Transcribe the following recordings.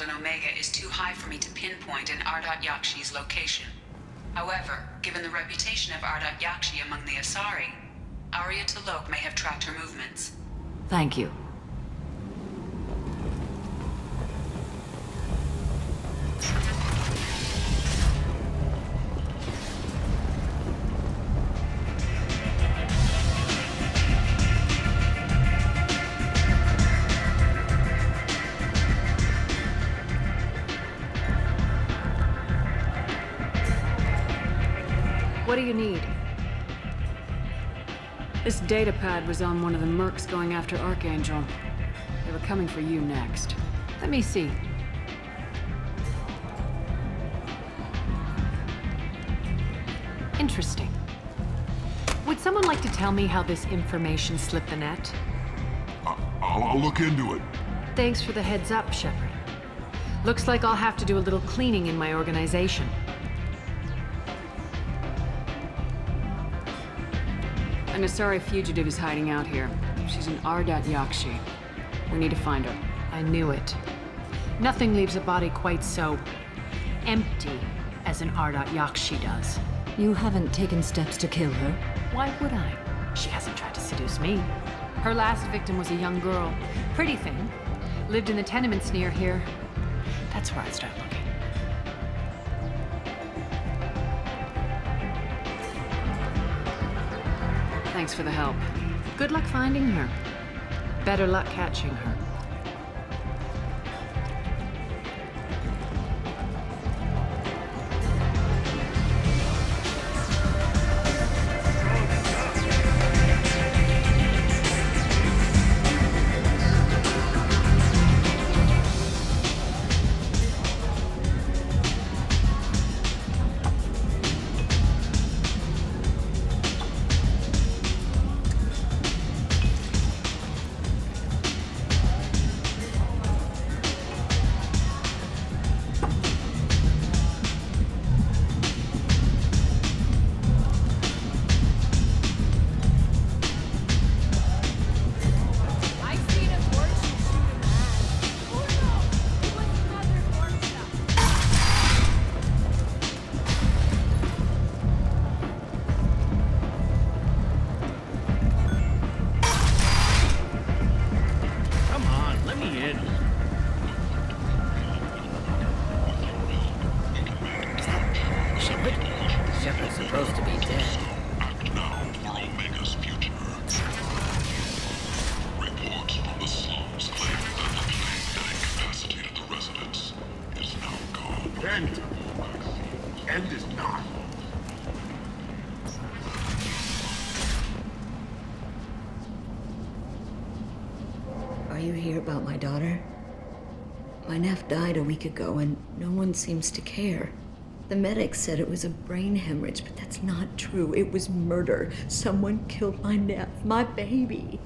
on Omega is too high for me to pinpoint an Ardat Yakshi's location. However, given the reputation of Ardat Yakshi among the Asari, Arya T'Loak may have tracked her movements. Thank you. What do you need? This data pad was on one of the mercs going after Archangel. They were coming for you next. Let me see. Interesting. Would someone like to tell me how this information slipped the net? I'll look into it. Thanks for the heads up, Shepard. Looks like I'll have to do a little cleaning in my organization. An Asari fugitive is hiding out here. She's an Ardat Yakshi. We need to find her. I knew it. Nothing leaves a body quite so empty as an Ardat Yakshi does. You haven't taken steps to kill her? Why would I? She hasn't tried to seduce me. Her last victim was a young girl. Pretty thing. Lived in the tenements near here. That's where I'd start looking. Thanks for the help. Good luck finding her. Better luck catching her. Shepard's supposed to be dead. Act now for Omega's future. Reports from the slums claim that the plane that incapacitated the residents is now gone. End is not. Are you here about my daughter? My nephew died a week ago and no one seems to care. The medics said it was a brain hemorrhage, but that's not true. It was murder. Someone killed my nephew, my baby.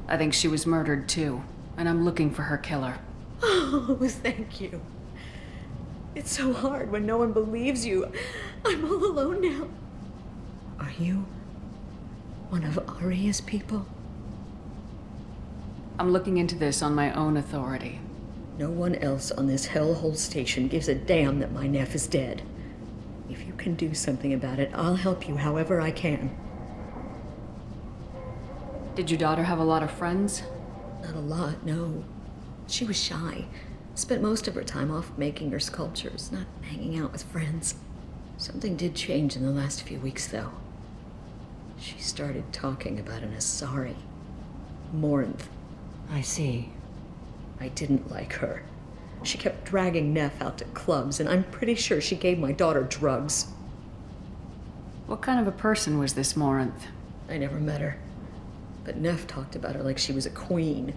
I think she was murdered too, and I'm looking for her killer. Oh, thank you. It's so hard when no one believes you. I'm all alone now. Are you one of Arya's people? I'm looking into this on my own authority. No one else on this hellhole station gives a damn that my nephew is dead. If you can do something about it, I'll help you however I can. Did your daughter have a lot of friends? Not a lot, no. She was shy. Spent most of her time off making her sculptures, not hanging out with friends. Something did change in the last few weeks, though. She started talking about an Asari. Morinth. I see. I didn't like her. She kept dragging Neff out to clubs, and I'm pretty sure she gave my daughter drugs. What kind of a person was this Morinth? I never met her. But Neff talked about her like she was a queen.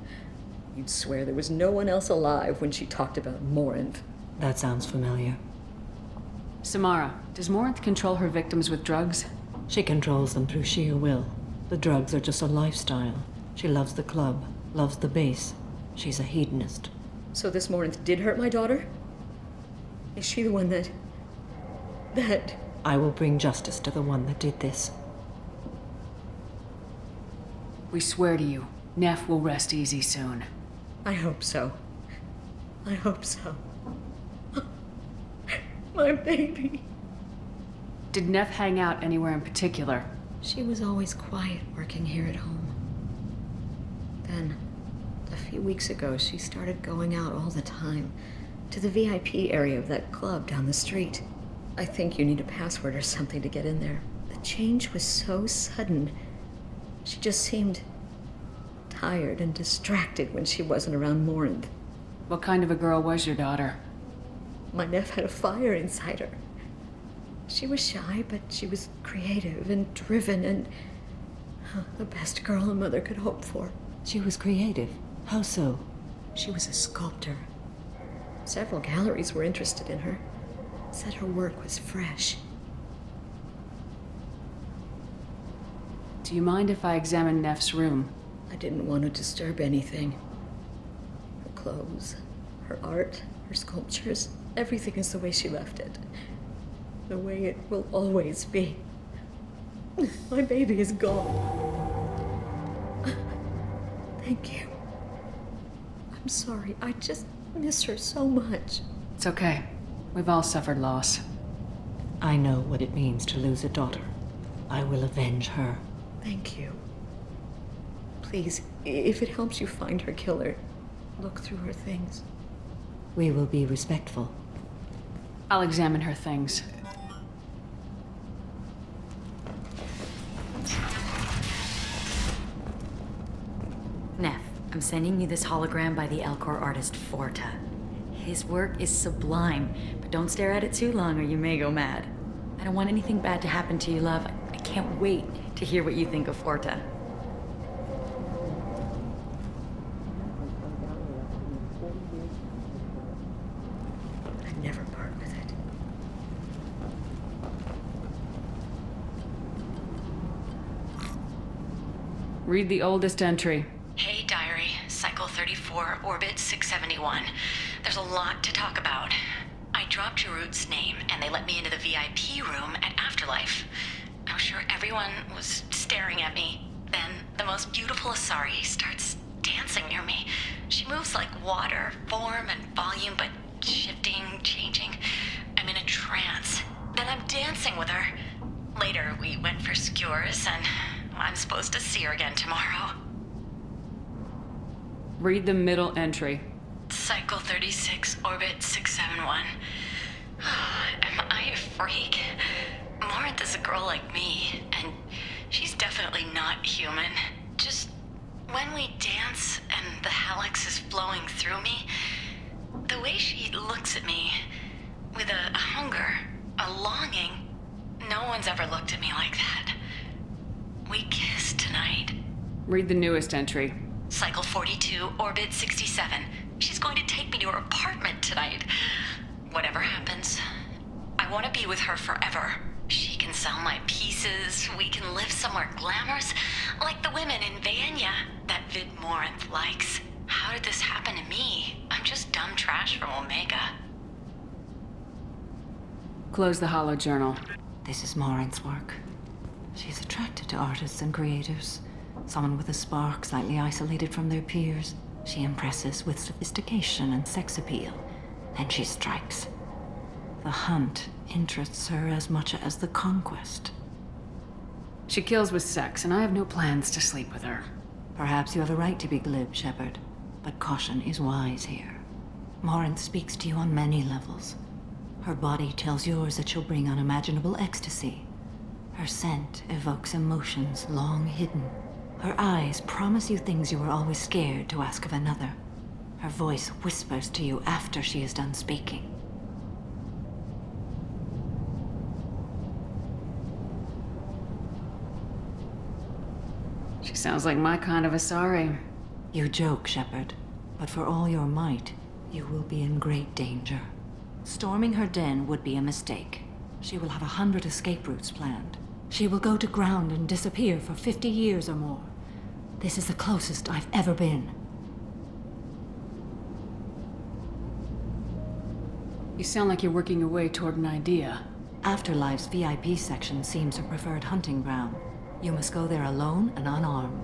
You'd swear there was no one else alive when she talked about Morinth. That sounds familiar. Samara, does Morinth control her victims with drugs? She controls them through sheer will. The drugs are just a lifestyle. She loves the club, loves the base. She's a hedonist. So this Morinth did hurt my daughter? Is she the one that... I will bring justice to the one that did this. We swear to you, Neff will rest easy soon. I hope so. I hope so. My baby. Did Neff hang out anywhere in particular? She was always quiet working here at home. Then, a few weeks ago, she started going out all the time to the VIP area of that club down the street. I think you need a password or something to get in there. The change was so sudden. She just seemed tired and distracted when she wasn't around Morinth. What kind of a girl was your daughter? My Neff had a fire inside her. She was shy, but she was creative and driven and the best girl a mother could hope for. She was creative. How so? She was a sculptor. Several galleries were interested in her. Said her work was fresh. Do you mind if I examine Neff's room? I didn't want to disturb anything. Her clothes, her art, her sculptures, everything is the way she left it. The way it will always be. My baby is gone. Thank you. I'm sorry. I just miss her so much. It's okay. We've all suffered loss. I know what it means to lose a daughter. I will avenge her. Thank you. Please, if it helps you find her killer, look through her things. We will be respectful. I'll examine her things. Neff, I'm sending you this hologram by the Alcor artist Forta. His work is sublime, but don't stare at it too long or you may go mad. I don't want anything bad to happen to you, love. I can't wait to hear what you think of Forta. I'd never part with it. Read the oldest entry. Hey, diary. Cycle 34, orbit 671. There's a lot to talk about. I dropped Jarut's name, and they let me into the VIP room at Afterlife. I was sure everyone was staring at me. Then, the most beautiful Asari starts dancing near me. She moves like water, form and volume, but shifting, changing. I'm in a trance. Then I'm dancing with her. Later, we went for skewers, and I'm supposed to see her again tomorrow. Read the middle entry. Cycle 36, orbit 671. Am I a freak? Morinth is a girl like me, and she's definitely not human. Just when we dance and the hallex is flowing through me, the way she looks at me with a hunger, a longing, no one's ever looked at me like that. We kissed tonight. Read the newest entry. Cycle 42, orbit 67. She's going to take me to her apartment tonight. Whatever happens, I want to be with her forever. She can sell my pieces. We can live somewhere glamorous, like the women in Vanya that Vid Morinth likes. How did this happen to me? I'm just dumb trash from Omega. Close the hollow journal. This is Morinth's work. She's attracted to artists and creators. Someone with a spark, slightly isolated from their peers. She impresses with sophistication and sex appeal. Then she strikes. The hunt interests her as much as the conquest. She kills with sex, and I have no plans to sleep with her. Perhaps you have a right to be glib, Shepard, but caution is wise here. Morinth speaks to you on many levels. Her body tells yours that she'll bring unimaginable ecstasy. Her scent evokes emotions long hidden. Her eyes promise you things you were always scared to ask of another. Her voice whispers to you after she is done speaking. She sounds like my kind of Asari. You joke, Shepard, but for all your might, you will be in great danger. Storming her den would be a mistake. She will have 100 escape routes planned. She will go to ground and disappear for 50 years or more. This is the closest I've ever been. You sound like you're working your way toward an idea. Afterlife's VIP section seems her preferred hunting ground. You must go there alone and unarmed.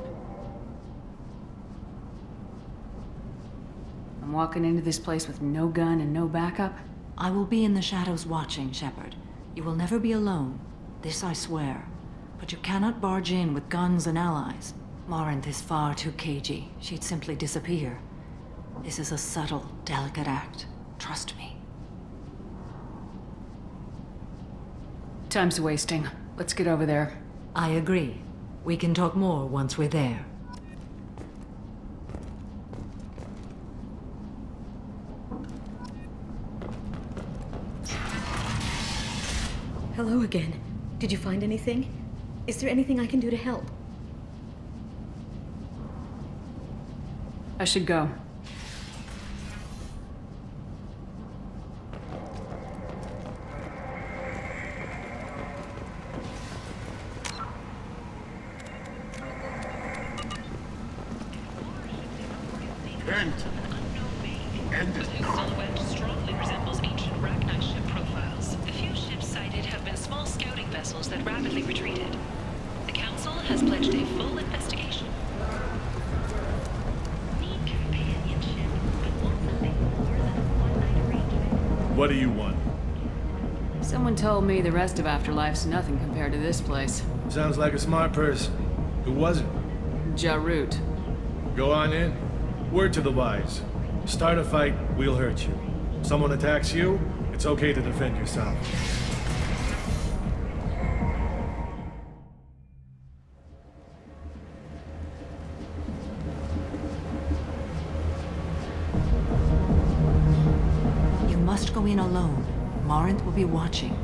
I'm walking into this place with no gun and no backup? I will be in the shadows watching, Shepard. You will never be alone. This I swear. But you cannot barge in with guns and allies. Morinth is far too cagey. She'd simply disappear. This is a subtle, delicate act. Trust me. Time's wasting. Let's get over there. I agree. We can talk more once we're there. Hello again. Did you find anything? Is there anything I can do to help? I should go. End is Whose silhouette strongly resembles ancient Rachni ship profiles. The few ships sighted have been small scouting vessels that rapidly retreated. The Council has pledged a full investigation. Need companionship, but want something more than a one-night arrangement. What do you want? Someone told me the rest of Afterlife's nothing compared to this place. Sounds like a smart person. Who was it? Jarut. Go on in. Word to the wise. Start a fight, we'll hurt you. Someone attacks you, it's okay to defend yourself. You must go in alone. Morinth will be watching.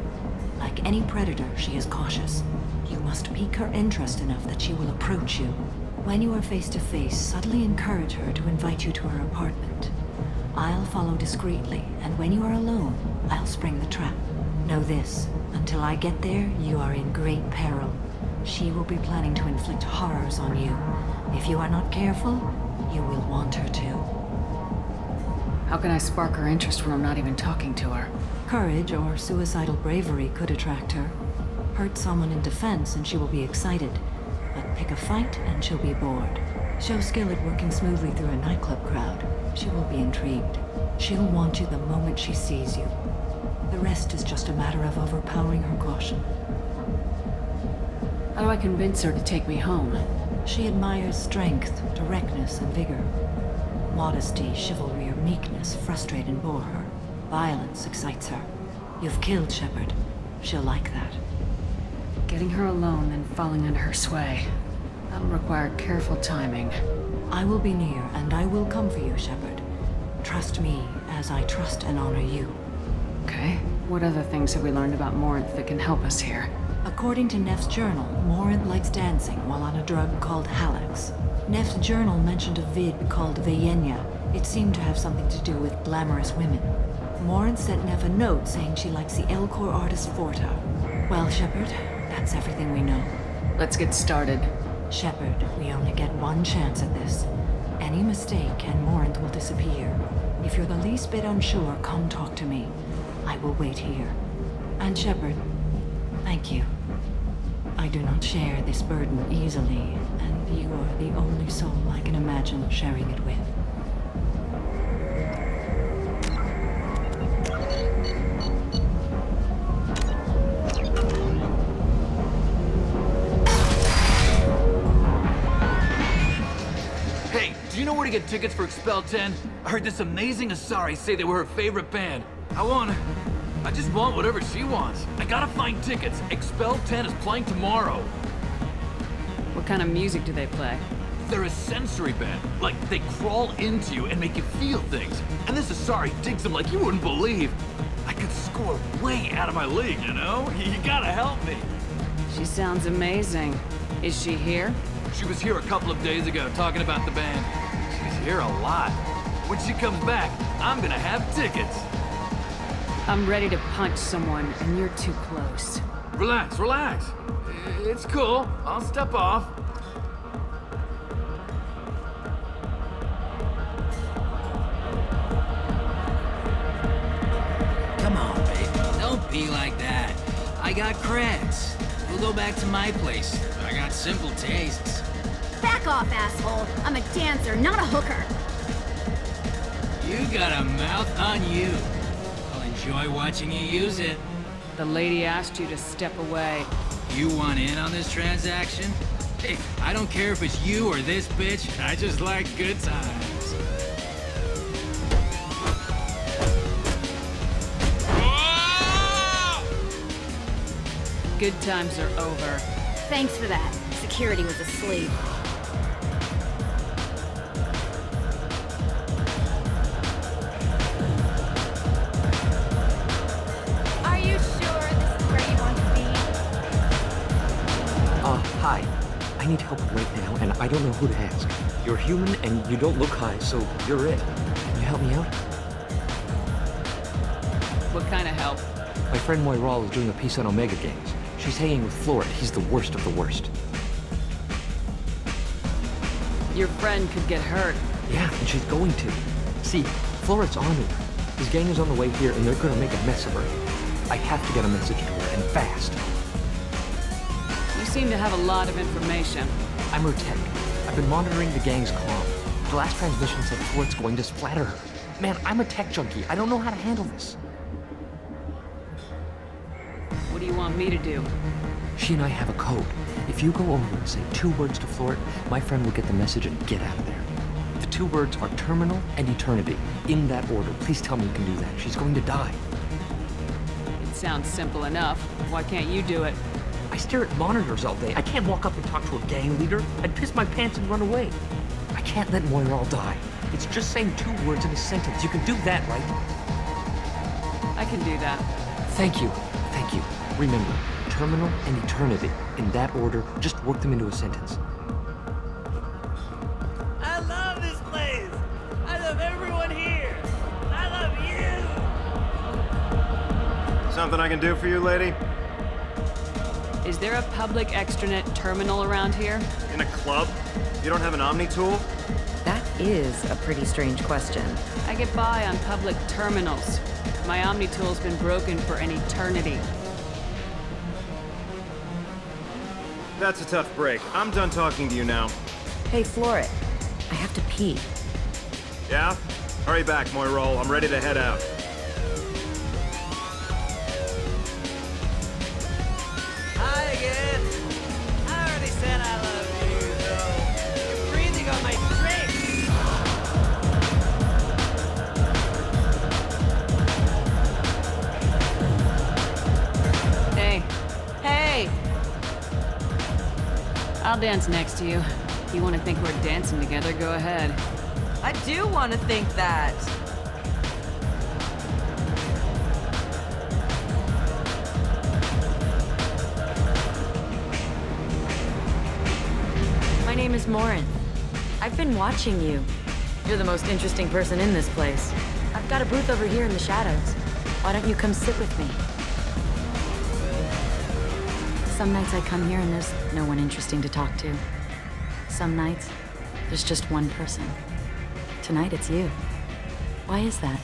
Like any predator, she is cautious. You must pique her interest enough that she will approach you. When you are face to face, subtly encourage her to invite you to her apartment. I'll follow discreetly, and when you are alone, I'll spring the trap. Know this, until I get there, you are in great peril. She will be planning to inflict horrors on you. If you are not careful, you will want her to. How can I spark her interest when I'm not even talking to her? Courage or suicidal bravery could attract her. Hurt someone in defense and she will be excited. But pick a fight and she'll be bored. Show skill at working smoothly through a nightclub crowd. She will be intrigued. She'll want you the moment she sees you. The rest is just a matter of overpowering her caution. How do I convince her to take me home? She admires strength, directness, and vigor. Modesty, chivalry, or meekness frustrate and bore her. Violence excites her. You've killed Shepard. She'll like that. Getting her alone, then falling under her sway. That'll require careful timing. I will be near, and I will come for you, Shepard. Trust me, as I trust and honor you. Okay. What other things have we learned about Morinth that can help us here? According to Neff's journal, Morinth likes dancing while on a drug called Halax. Neff's journal mentioned a vid called Vayenya. It seemed to have something to do with glamorous women. Morinth sent Neff a note saying she likes the Elcor artist Forta. Well, Shepard, that's everything we know. Let's get started. Shepard, we only get one chance at this. Any mistake and Morinth will disappear. If you're the least bit unsure, come talk to me. I will wait here. And Shepard, thank you. I do not share this burden easily, and you are the only soul I can imagine sharing it with. Hey, do you know where to get tickets for Expel 10? I heard this amazing Asari say they were her favorite band. I just want whatever she wants. I gotta find tickets. Expel 10 is playing tomorrow. What kind of music do they play? They're a sensory band. Like, they crawl into you and make you feel things. And this Asari digs them like you wouldn't believe. I could score way out of my league, you know? You gotta help me. She sounds amazing. Is she here? She was here a couple of days ago talking about the band. She's here a lot. When she comes back, I'm gonna have tickets. I'm ready to punch someone, and you're too close. Relax, relax. It's cool. I'll step off. Come on, baby. Don't be like that. I got creds. We'll go back to my place. I got simple tastes. Back off, asshole. I'm a dancer, not a hooker. You got a mouth on you. I'll enjoy watching you use it. The lady asked you to step away. You want in on this transaction? Hey, I don't care if it's you or this bitch. I just like good times. Good times are over. Thanks for that. Security was asleep. Are you sure this is where you want to be? Hi. I need help right now, and I don't know who to ask. You're human, and you don't look high, so you're it. Can you help me out? What kind of help? My friend Moiral is doing a piece on Omega Gangs. She's hanging with Florid. He's the worst of the worst. Your friend could get hurt. Yeah, and she's going to. See, Florid's on me. His gang is on the way here, and they're gonna make a mess of her. I have to get a message to her, and fast. You seem to have a lot of information. I'm her tech. I've been monitoring the gang's comm. The last transmission said Florid's going to splatter her. Man, I'm a tech junkie. I don't know how to handle this. What do you want me to do? She and I have a code. If you go over and say 2 words to Florid, my friend will get the message and get out of there. The 2 words are terminal and eternity. In that order. Please tell me you can do that. She's going to die. It sounds simple enough. Why can't you do it? I stare at monitors all day. I can't walk up and talk to a gang leader. I'd piss my pants and run away. I can't let Moiral die. It's just saying 2 words in a sentence. You can do that, right? I can do that. Thank you. Thank you. Remember, terminal and eternity. In that order, just work them into a sentence. I love this place. I love everyone here. I love you. Something I can do for you, lady? Is there a public extranet terminal around here? In a club? You don't have an Omni tool? That is a pretty strange question. I get by on public terminals. My Omni tool's been broken for an eternity. That's a tough break. I'm done talking to you now. Hey, Florid. I have to pee. Yeah? Hurry back, Moiral. I'm ready to head out. Hi again. I already said I love you, though. You're breathing on my drink. Hey. Hey! I'll dance next to you. If you want to think we're dancing together, go ahead. I do want to think that. My name is Morin. I've been watching you. You're the most interesting person in this place. I've got a booth over here in the shadows. Why don't you come sit with me? Some nights I come here and there's no one interesting to talk to. Some nights, there's just one person. Tonight it's you. Why is that?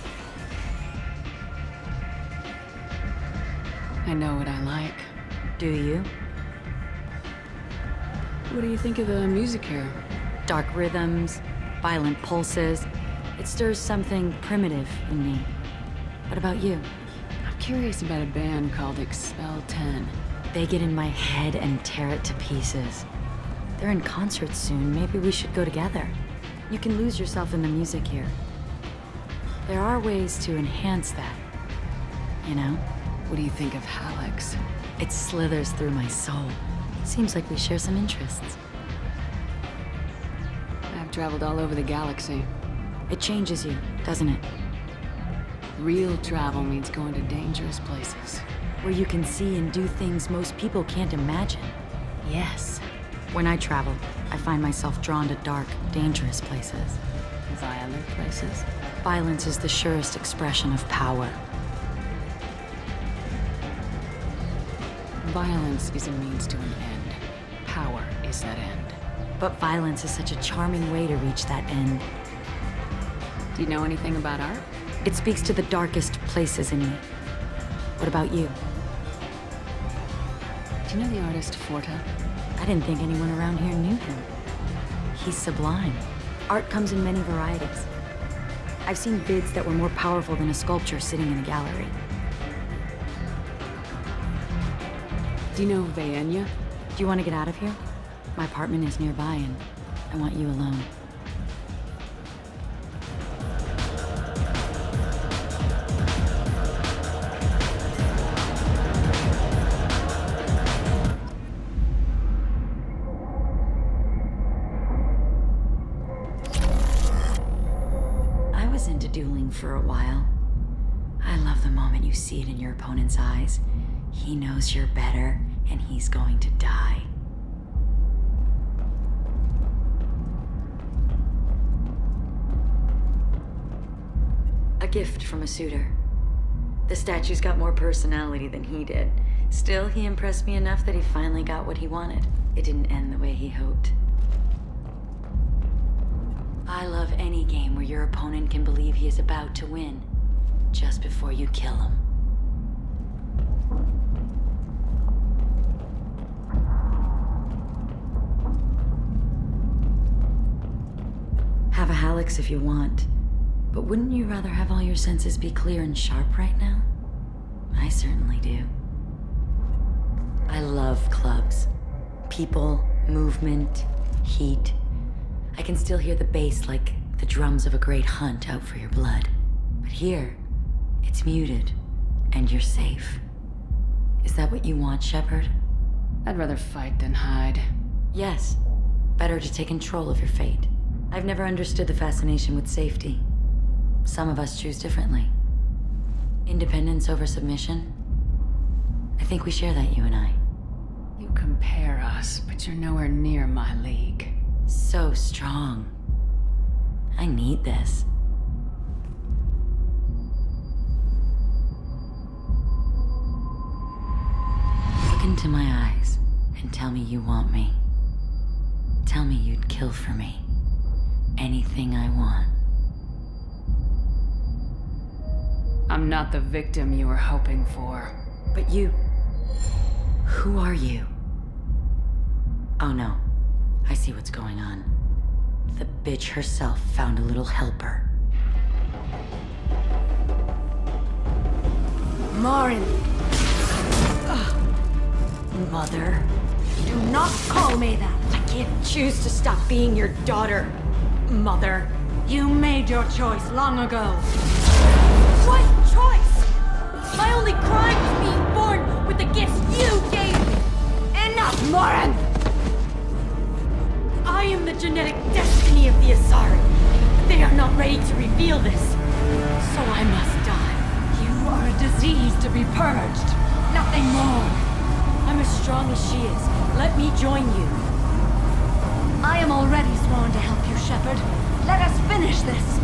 I know what I like. Do you? What do you think of the music here? Dark rhythms, violent pulses. It stirs something primitive in me. What about you? I'm curious about a band called Expel 10. They get in my head and tear it to pieces. They're in concert soon. Maybe we should go together. You can lose yourself in the music here. There are ways to enhance that, you know? What do you think of Hallex? It slithers through my soul. Seems like we share some interests. I've traveled all over the galaxy. It changes you, doesn't it? Real travel means going to dangerous places. Where you can see and do things most people can't imagine. Yes. When I travel, I find myself drawn to dark, dangerous places. Violent places? Violence is the surest expression of power. Violence is a means to an end. Power is that end. But violence is such a charming way to reach that end. Do you know anything about art? It speaks to the darkest places in me. What about you? Do you know the artist Forta? I didn't think anyone around here knew him. He's sublime. Art comes in many varieties. I've seen vids that were more powerful than a sculpture sitting in a gallery. Do you know Vayenya? Do you want to get out of here? My apartment is nearby and I want you alone. I was into dueling for a while. I love the moment you see it in your opponent's eyes. He knows you're better, and he's going to die. A gift from a suitor. The statue's got more personality than he did. Still, he impressed me enough that he finally got what he wanted. It didn't end the way he hoped. I love any game where your opponent can believe he is about to win, just before you kill him. Have a Hallex if you want, but wouldn't you rather have all your senses be clear and sharp right now? I certainly do. I love clubs. People, movement, heat. I can still hear the bass like the drums of a great hunt out for your blood. But here, it's muted, and you're safe. Is that what you want, Shepard? I'd rather fight than hide. Yes. Better to take control of your fate. I've never understood the fascination with safety. Some of us choose differently. Independence over submission? I think we share that, you and I. You compare us, but you're nowhere near my league. So strong. I need this. Look into my eyes and tell me you want me. Tell me you'd kill for me. Anything I want. I'm not the victim you were hoping for. But you... Who are you? Oh no. I see what's going on. The bitch herself found a little helper. Marin! Mother. Do not call me that! I can't choose to stop being your daughter, Mother. You made your choice long ago. What choice? My only crime was being born with the gifts you gave me! Enough, Marin! I am the genetic destiny of the Asari. But they are not ready to reveal this. So I must die. You are a disease to be purged. Nothing more. I'm as strong as she is. Let me join you. I am already sworn to help you, Shepard. Let us finish this.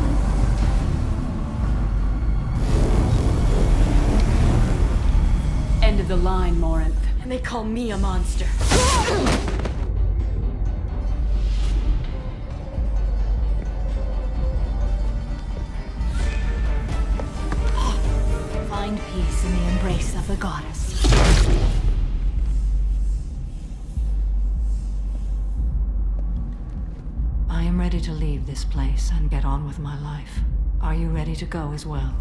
End of the line, Morinth. And they call me a monster. Find peace in the embrace of the goddess. I am ready to leave this place and get on with my life. Are you ready to go as well?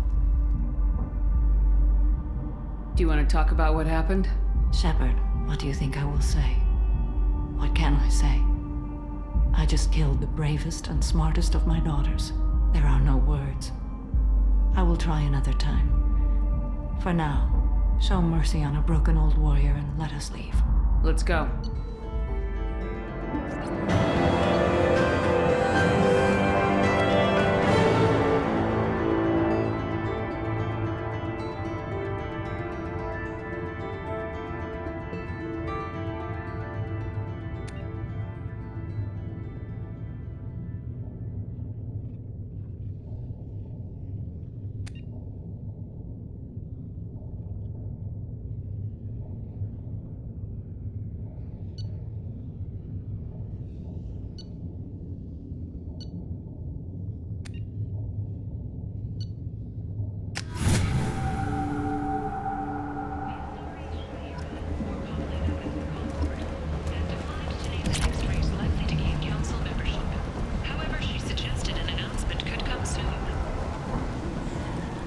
Do you want to talk about what happened? Shepard, what do you think I will say? What can I say? I just killed the bravest and smartest of my daughters. There are no words. I will try another time. For now, show mercy on a broken old warrior and let us leave. Let's go.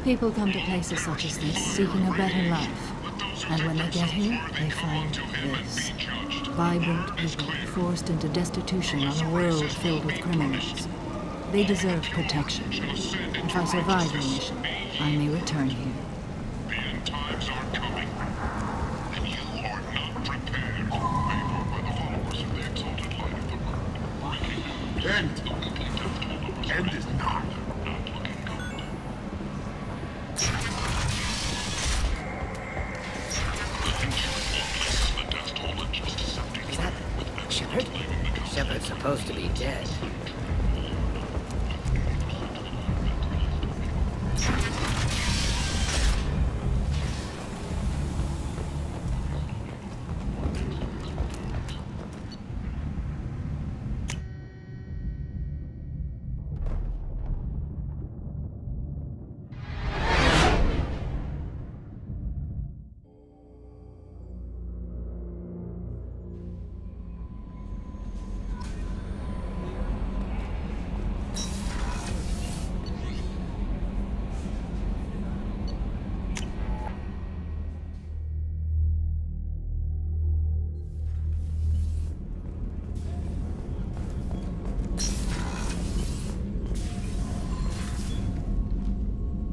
People come to places such as this seeking a better life. And when they get here, they find this. Vibrant people forced into destitution on a world filled with criminals. They deserve protection. If I survive your mission, I may return here. The end times are coming, and you are not prepared. Made on by the followers of the exalted light of the world. End is not. Is that Shepard? Shepard's supposed to be dead.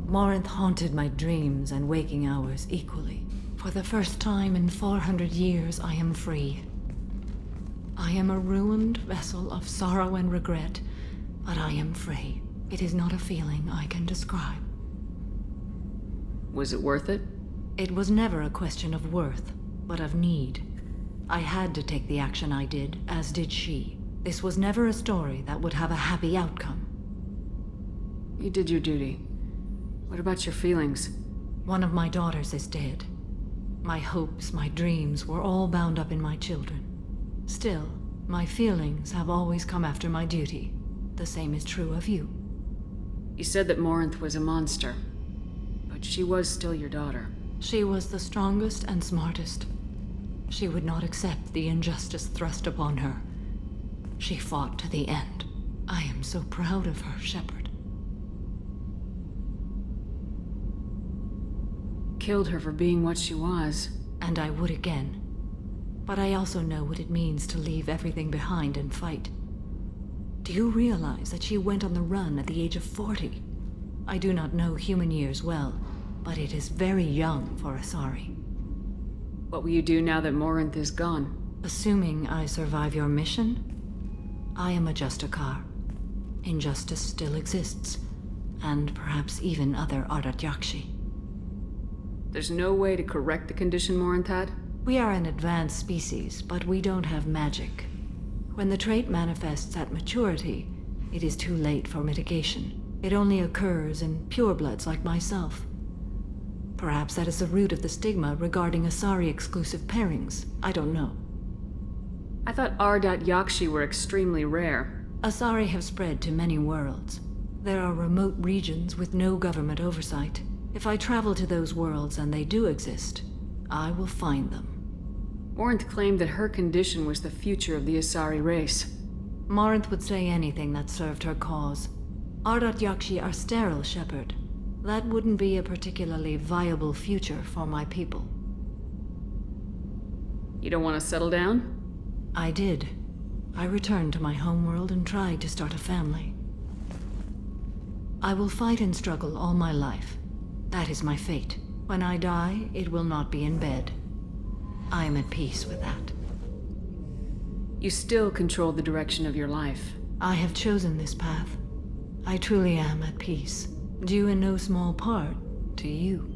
Morinth haunted my dreams and waking hours equally. For the first time in 400 years, I am free. I am a ruined vessel of sorrow and regret, but I am free. It is not a feeling I can describe. Was it worth it? It was never a question of worth, but of need. I had to take the action I did, as did she. This was never a story that would have a happy outcome. You did your duty. What about your feelings? One of my daughters is dead. My hopes, my dreams were all bound up in my children. Still, my feelings have always come after my duty. The same is true of you. You said that Morinth was a monster, but she was still your daughter. She was the strongest and smartest. She would not accept the injustice thrust upon her. She fought to the end. I am so proud of her, Shepard. Killed her for being what she was. And I would again. But I also know what it means to leave everything behind and fight. Do you realize that she went on the run at the age of 40? I do not know human years well, but it is very young for Asari. What will you do now that Morinth is gone? Assuming I survive your mission, I am a Justicar. Injustice still exists, and perhaps even other Ardat Yakshi. There's no way to correct the condition Morinth had? We are an advanced species, but we don't have magic. When the trait manifests at maturity, it is too late for mitigation. It only occurs in purebloods like myself. Perhaps that is the root of the stigma regarding Asari-exclusive pairings. I don't know. I thought Ardat Yakshi were extremely rare. Asari have spread to many worlds. There are remote regions with no government oversight. If I travel to those worlds, and they do exist, I will find them. Morinth claimed that her condition was the future of the Asari race. Morinth would say anything that served her cause. Ardat Yakshi are sterile, Shepard. That wouldn't be a particularly viable future for my people. You don't want to settle down? I did. I returned to my homeworld and tried to start a family. I will fight and struggle all my life. That is my fate. When I die, it will not be in bed. I am at peace with that. You still control the direction of your life. I have chosen this path. I truly am at peace, due in no small part to you.